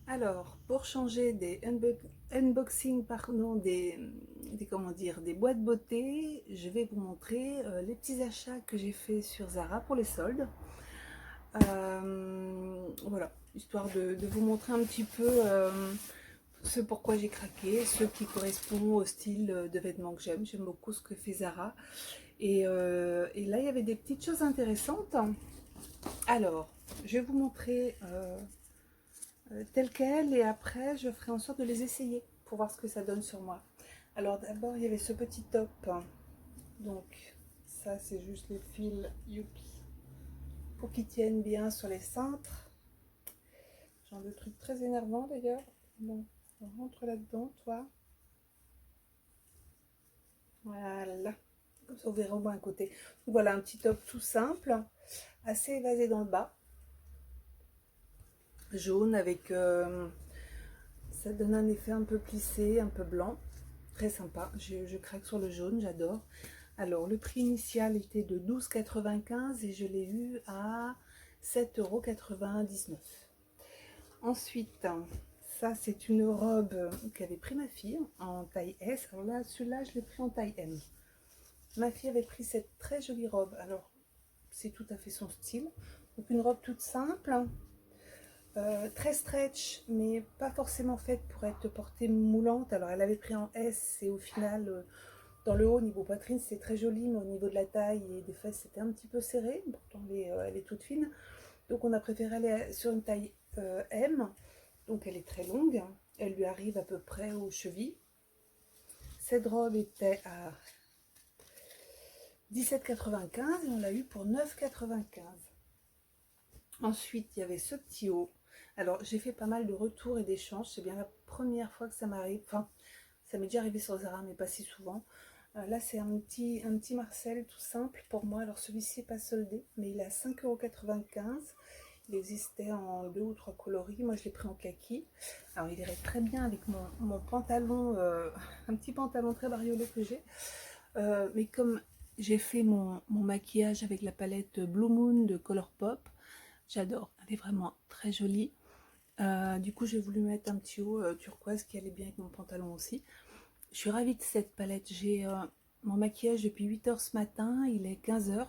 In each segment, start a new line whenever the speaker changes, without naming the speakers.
Alors, pour changer des unboxing, pardon, comment dire, des boîtes beauté, je vais vous montrer les petits achats que j'ai fait sur Zara pour les soldes. Voilà, histoire de vous montrer un petit peu ce pourquoi j'ai craqué, ce qui correspond au style de vêtements que j'aime. J'aime beaucoup ce que fait Zara. Et là, il y avait des petites choses intéressantes. Alors, je vais vous montrer telles quelles et après je ferai en sorte de les essayer pour voir ce que ça donne sur moi. Alors d'abord il y avait ce petit top, donc ça c'est juste les fils, youpi, pour qu'ils tiennent bien sur les cintres. Genre de truc très énervant d'ailleurs. Bon, on rentre là-dedans, toi. Voilà, comme ça vous verrez au moins un côté. Donc, voilà un petit top tout simple, assez évasé dans le bas, jaune avec ça donne un effet un peu plissé, un peu blanc. Très sympa, je craque sur le jaune, j'adore. Alors, le prix initial était de 12,95 € et je l'ai eu à 7,99 €. Ensuite, ça c'est une robe qu'avait pris ma fille en taille S. Alors là, celui-là, je l'ai pris en taille M. Ma fille avait pris cette très jolie robe. Alors, c'est tout à fait son style. Donc, une robe toute simple, très stretch, mais pas forcément faite pour être portée moulante. Alors, elle avait pris en S et au final, dans le haut, niveau poitrine, c'est très joli, mais au niveau de la taille et des fesses, c'était un petit peu serré. Pourtant, elle est toute fine. Donc, on a préféré aller sur une taille M. Donc, elle est très longue. Elle lui arrive à peu près aux chevilles. Cette robe était à 17,95 € et on l'a eu pour 9,95 €. Ensuite, il y avait ce petit haut. Alors, j'ai fait pas mal de retours et d'échanges. C'est bien la première fois que ça m'arrive. Enfin, ça m'est déjà arrivé sur Zara, mais pas si souvent. Là, c'est un petit Marcel tout simple pour moi. Alors, celui-ci n'est pas soldé, mais il est à 5,95 €. Il existait en 2 ou 3 coloris. Moi, je l'ai pris en kaki. Alors, il irait très bien avec mon pantalon, un petit pantalon très bariolé que j'ai. Mais comme j'ai fait mon maquillage avec la palette Blue Moon de Colourpop, j'adore. Elle est vraiment très jolie. Du coup, j'ai voulu mettre un petit haut turquoise qui allait bien avec mon pantalon aussi. Je suis ravie de cette palette. J'ai mon maquillage depuis 8 h ce matin, il est 15 h.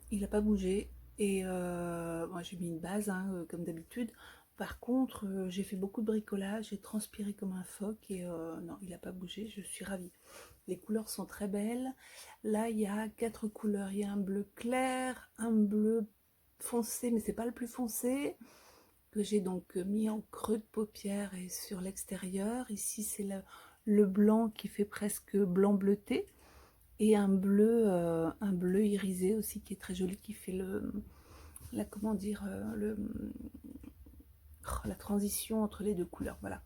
Il n'a pas bougé. Et moi j'ai mis une base hein, comme d'habitude. Par contre, j'ai fait beaucoup de bricolage, j'ai transpiré comme un phoque et non, il n'a pas bougé, je suis ravie. Les couleurs sont très belles. Là, il y a 4 couleurs. Il y a un bleu clair, un bleu foncé, mais c'est pas le plus foncé, que j'ai donc mis en creux de paupière et sur l'extérieur. Ici, c'est le blanc qui fait presque blanc bleuté. Et un bleu irisé aussi qui est très joli, qui fait comment dire, la transition entre les deux couleurs. Voilà.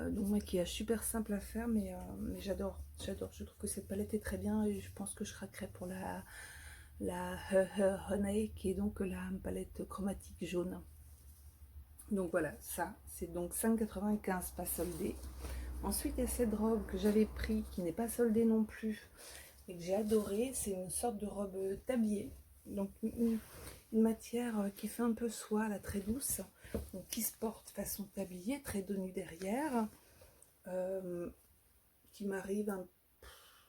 Donc maquillage super simple à faire, mais j'adore. Je trouve que cette palette est très bien et je pense que je craquerai pour la Honey, qui est donc la palette chromatique jaune. Donc voilà, ça c'est donc 5,95 pas soldé. Ensuite il y a cette robe que j'avais pris qui n'est pas soldée non plus et que j'ai adoré. C'est une sorte de robe tablier, donc une matière qui fait un peu soie, là, très douce, donc qui se porte façon tablier, très de nu derrière, qui m'arrive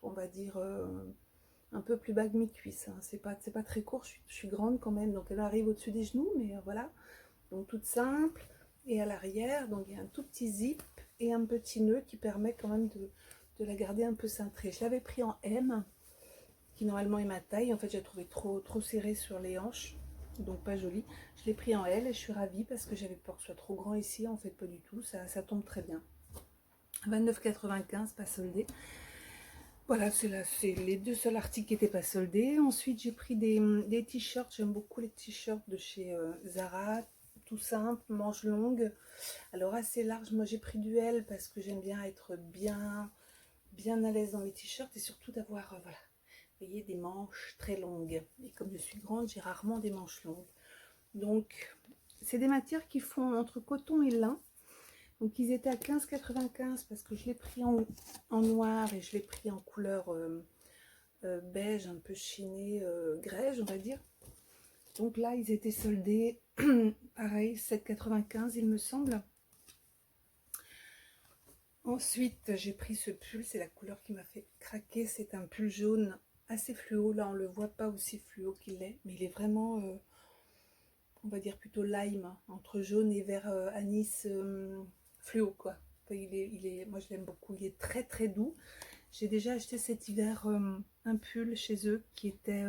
on va dire un peu plus bas que mi-cuisse, hein. C'est pas très court, je suis grande quand même, donc elle arrive au-dessus des genoux, mais voilà, donc toute simple. Et à l'arrière, donc il y a un tout petit zip et un petit nœud qui permet quand même de la garder un peu cintrée. Je l'avais pris en M, qui normalement est ma taille. En fait, j'ai trouvé trop serré sur les hanches, donc pas joli. Je l'ai pris en L et je suis ravie parce que j'avais peur que ce soit trop grand ici. En fait, pas du tout, ça tombe très bien. 29,95 pas soldé. Voilà, c'est les deux seuls articles qui n'étaient pas soldés. Ensuite, j'ai pris des t-shirts. J'aime beaucoup les t-shirts de chez Zara, tout simple, manches longues. Alors assez large, moi j'ai pris du L parce que j'aime bien être bien à l'aise dans les t-shirts et surtout d'avoir, voilà, vous voyez, des manches très longues. Et comme je suis grande, j'ai rarement des manches longues. Donc, c'est des matières qui font entre coton et lin. Donc, ils étaient à 15,95 parce que je l'ai pris en noir et je l'ai pris en couleur beige, un peu chiné, grège, on va dire. Donc là, ils étaient soldés Pareil, 7,95 il me semble. Ensuite, j'ai pris ce pull, c'est la couleur qui m'a fait craquer. C'est un pull jaune assez fluo. Là, on le voit pas aussi fluo qu'il est, mais il est vraiment, on va dire plutôt lime, hein, entre jaune et vert anis fluo, quoi. Enfin, moi, je l'aime beaucoup. Il est très très doux. J'ai déjà acheté cet hiver un pull chez eux qui était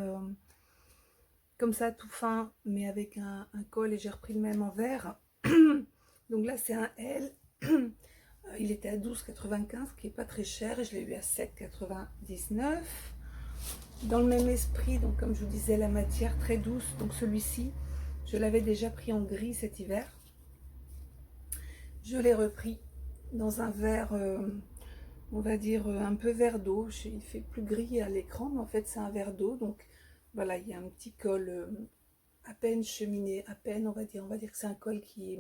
comme ça, tout fin, mais avec un col, et j'ai repris le même en vert. Donc là, c'est un L. Il était à 12,95, qui est pas très cher, et je l'ai eu à 7,99. Dans le même esprit, donc comme je vous disais, la matière très douce. Donc celui-ci, je l'avais déjà pris en gris cet hiver. Je l'ai repris dans un vert, on va dire un peu vert d'eau. Il fait plus gris à l'écran, mais en fait c'est un vert d'eau. Donc voilà, il y a un petit col à peine cheminé, à peine, on va dire que c'est un col qui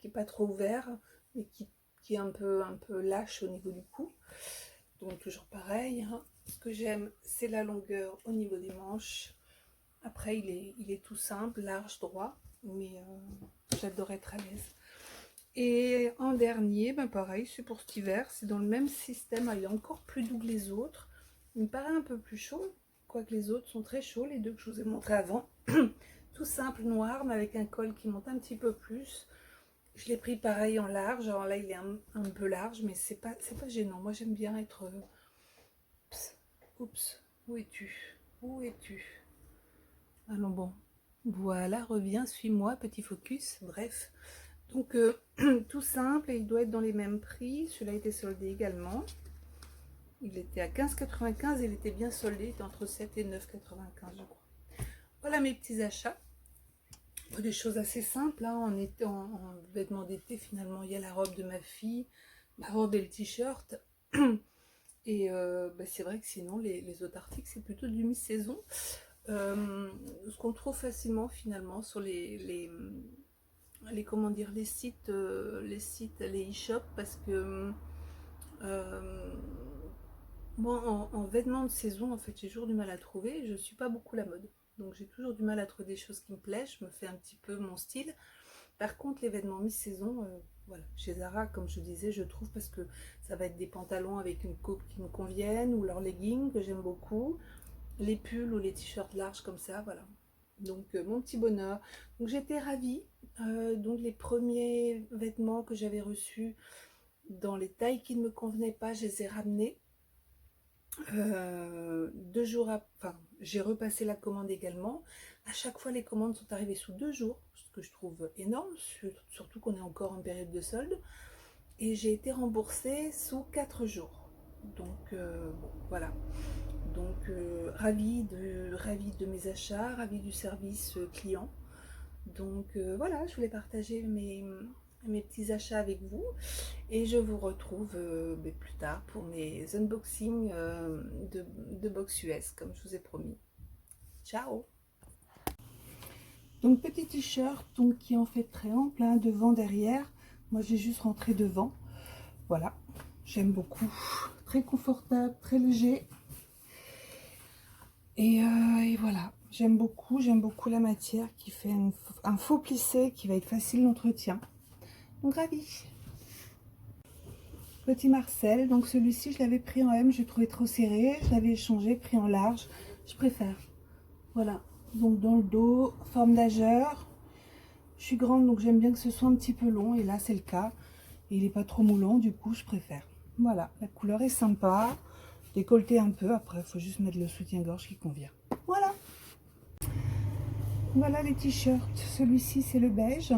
est pas trop ouvert, mais qui est un peu lâche au niveau du cou. Donc toujours pareil, hein. Ce que j'aime, c'est la longueur au niveau des manches. Après, il est tout simple, large, droit, mais j'adore être à l'aise. Et en dernier, ben pareil, c'est pour cet hiver, c'est dans le même système. Il est encore plus doux que les autres. Il me paraît un peu plus chaud, quoique les autres sont très chauds, les deux que je vous ai montrés avant. Tout simple, noir, mais avec un col qui monte un petit peu plus. Je l'ai pris pareil en large. Alors là, il est un peu large, mais c'est pas gênant. Moi, j'aime bien être... Oups, où es-tu? Où es-tu? Allons bon. Voilà, reviens, suis-moi, petit focus. Bref. Donc, tout simple, et il doit être dans les mêmes prix. Celui-là a été soldé également. Il était à 15,95, il était bien soldé, il était entre 7 et 9,95, je crois. Voilà mes petits achats. Des choses assez simples, hein. En vêtements d'été, finalement, il y a la robe de ma fille, ma robe et le t-shirt. Et bah, c'est vrai que sinon, les autres articles, c'est plutôt du mi-saison. Ce qu'on trouve facilement, finalement, sur comment dire, les sites, les e-shops, parce que moi, en vêtements de saison, en fait, j'ai toujours du mal à trouver. Je ne suis pas beaucoup la mode. Donc, j'ai toujours du mal à trouver des choses qui me plaisent. Je me fais un petit peu mon style. Par contre, les vêtements mi-saison, voilà, chez Zara, comme je disais, je trouve, parce que ça va être des pantalons avec une coupe qui me conviennent, ou leurs leggings que j'aime beaucoup, les pulls ou les t-shirts larges comme ça, voilà. Donc mon petit bonheur. Donc j'étais ravie. Donc les premiers vêtements que j'avais reçus dans les tailles qui ne me convenaient pas, je les ai ramenés. 2 jours après, enfin, j'ai repassé la commande également. À chaque fois, les commandes sont arrivées sous 2 jours, ce que je trouve énorme, surtout qu'on est encore en période de solde. Et j'ai été remboursée sous 4 jours. Donc bon, voilà. Donc ravie de mes achats, ravie du service client. Donc voilà, je voulais partager mes petits achats avec vous, et je vous retrouve plus tard pour mes unboxings de box US, comme je vous ai promis. Ciao. Donc petit t-shirt, donc qui est en fait très ample, hein, devant, derrière. Moi j'ai juste rentré devant. Voilà, j'aime beaucoup. Très confortable, très léger. Et voilà, j'aime beaucoup la matière qui fait un faux plissé qui va être facile d'entretien. Donc ravie. Petit Marcel, donc celui-ci je l'avais pris en M, j'ai trouvé trop serré, je l'avais échangé, pris en large, je préfère. Voilà, donc dans le dos, forme nageur. Je suis grande donc j'aime bien que ce soit un petit peu long, et là c'est le cas. Et il n'est pas trop moulant, du coup je préfère. Voilà, la couleur est sympa, décolleté un peu, après il faut juste mettre le soutien-gorge qui convient. Voilà. Voilà les t-shirts, celui-ci c'est le beige.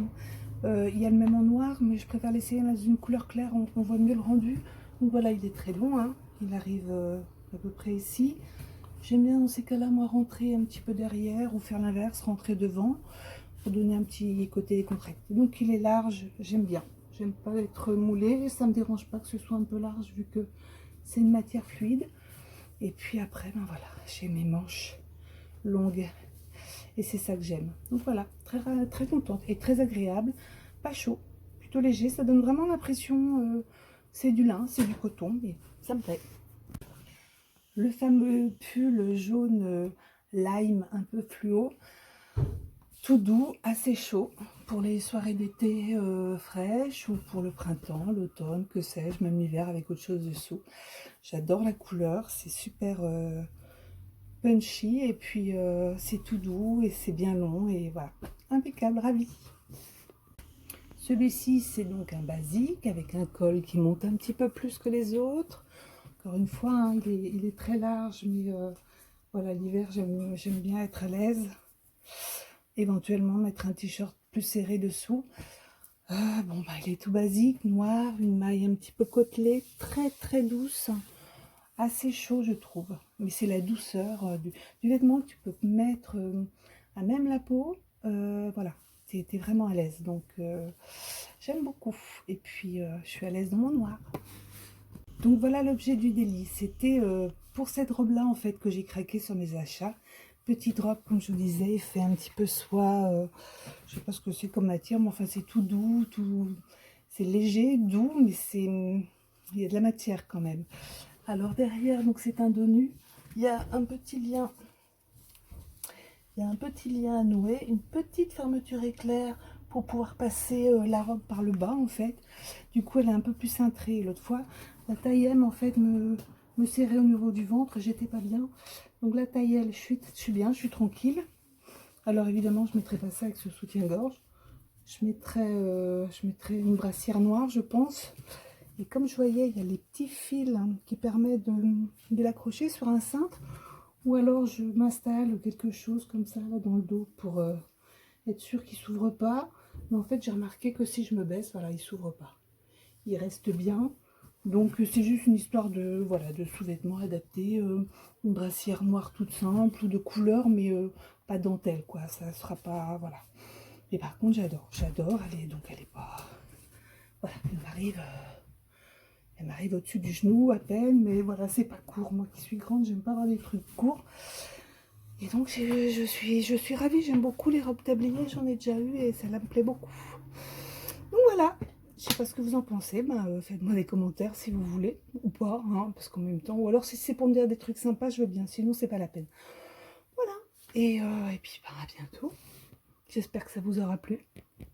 Il y a le même en noir, mais je préfère l'essayer dans une couleur claire, on voit mieux le rendu. Donc voilà, il est très long, hein. Il arrive à peu près ici. J'aime bien dans ces cas-là, moi, rentrer un petit peu derrière, ou faire l'inverse, rentrer devant, pour donner un petit côté contracté. Donc il est large, j'aime bien. J'aime pas être moulé, ça me dérange pas que ce soit un peu large, vu que c'est une matière fluide. Et puis après, ben voilà, j'ai mes manches longues. Et c'est ça que j'aime. Donc voilà, très contente et très agréable. Pas chaud, plutôt léger. Ça donne vraiment l'impression, c'est du lin, c'est du coton, mais ça me plaît. Le fameux pull jaune lime un peu fluo. tout doux, assez chaud pour les soirées d'été fraîches ou pour le printemps, l'automne, que sais-je, même l'hiver avec autre chose dessous. J'adore la couleur, c'est super punchy et puis c'est tout doux et c'est bien long et voilà, impeccable, ravi. Celui-ci c'est donc un basique avec un col qui monte un petit peu plus que les autres. Encore une fois, hein, il est très large, mais voilà, l'hiver j'aime bien être à l'aise. Éventuellement mettre un t-shirt plus serré dessous. Bon bah il est tout basique, noir, une maille un petit peu côtelée, très très douce, assez chaud je trouve. Mais c'est la douceur du vêtement que tu peux mettre à même la peau. Voilà, t'es vraiment à l'aise. Donc j'aime beaucoup. Et puis je suis à l'aise dans mon noir. Donc voilà l'objet du délit. C'était pour cette robe-là en fait que j'ai craqué sur mes achats. Petite robe, comme je vous disais, fait un petit peu soie. Je sais pas ce que c'est comme matière, mais enfin c'est tout doux, tout. C'est léger, doux, mais c'est il y a de la matière quand même. Alors derrière, donc c'est un dos nu. Il y a un petit lien. Il y a un petit lien à nouer, une petite fermeture éclair pour pouvoir passer la robe par le bas en fait. Du coup elle est un peu plus cintrée. L'autre fois, la taille M en fait me serrait au niveau du ventre, j'étais pas bien. Donc la taille L, je suis bien, je suis tranquille. Alors évidemment je ne mettrai pas ça avec ce soutien-gorge. Je mettrai une brassière noire je pense. Et comme je voyais, il y a les petits fils qui permettent de l'accrocher sur un cintre. Ou alors je m'installe quelque chose comme ça là dans le dos pour être sûr qu'il ne s'ouvre pas. Mais en fait j'ai remarqué que si je me baisse, voilà, il ne s'ouvre pas. Il reste bien. Donc c'est juste une histoire de voilà de sous-vêtements adaptés. Une brassière noire toute simple ou de couleur mais pas dentelle quoi. Ça sera pas voilà. Mais par contre j'adore. Elle est pas. Voilà, elle m'arrive au-dessus du genou à peine, mais voilà, c'est pas court. Moi qui suis grande, j'aime pas avoir des trucs courts. Et donc je suis ravie, j'aime beaucoup les robes tablier, j'en ai déjà eu et ça me plaît beaucoup. Donc voilà, je sais pas ce que vous en pensez, faites-moi des commentaires si vous voulez, ou pas, hein, parce qu'en même temps, ou alors si c'est pour me dire des trucs sympas, je veux bien, sinon c'est pas la peine. Voilà, et puis à bientôt, j'espère que ça vous aura plu.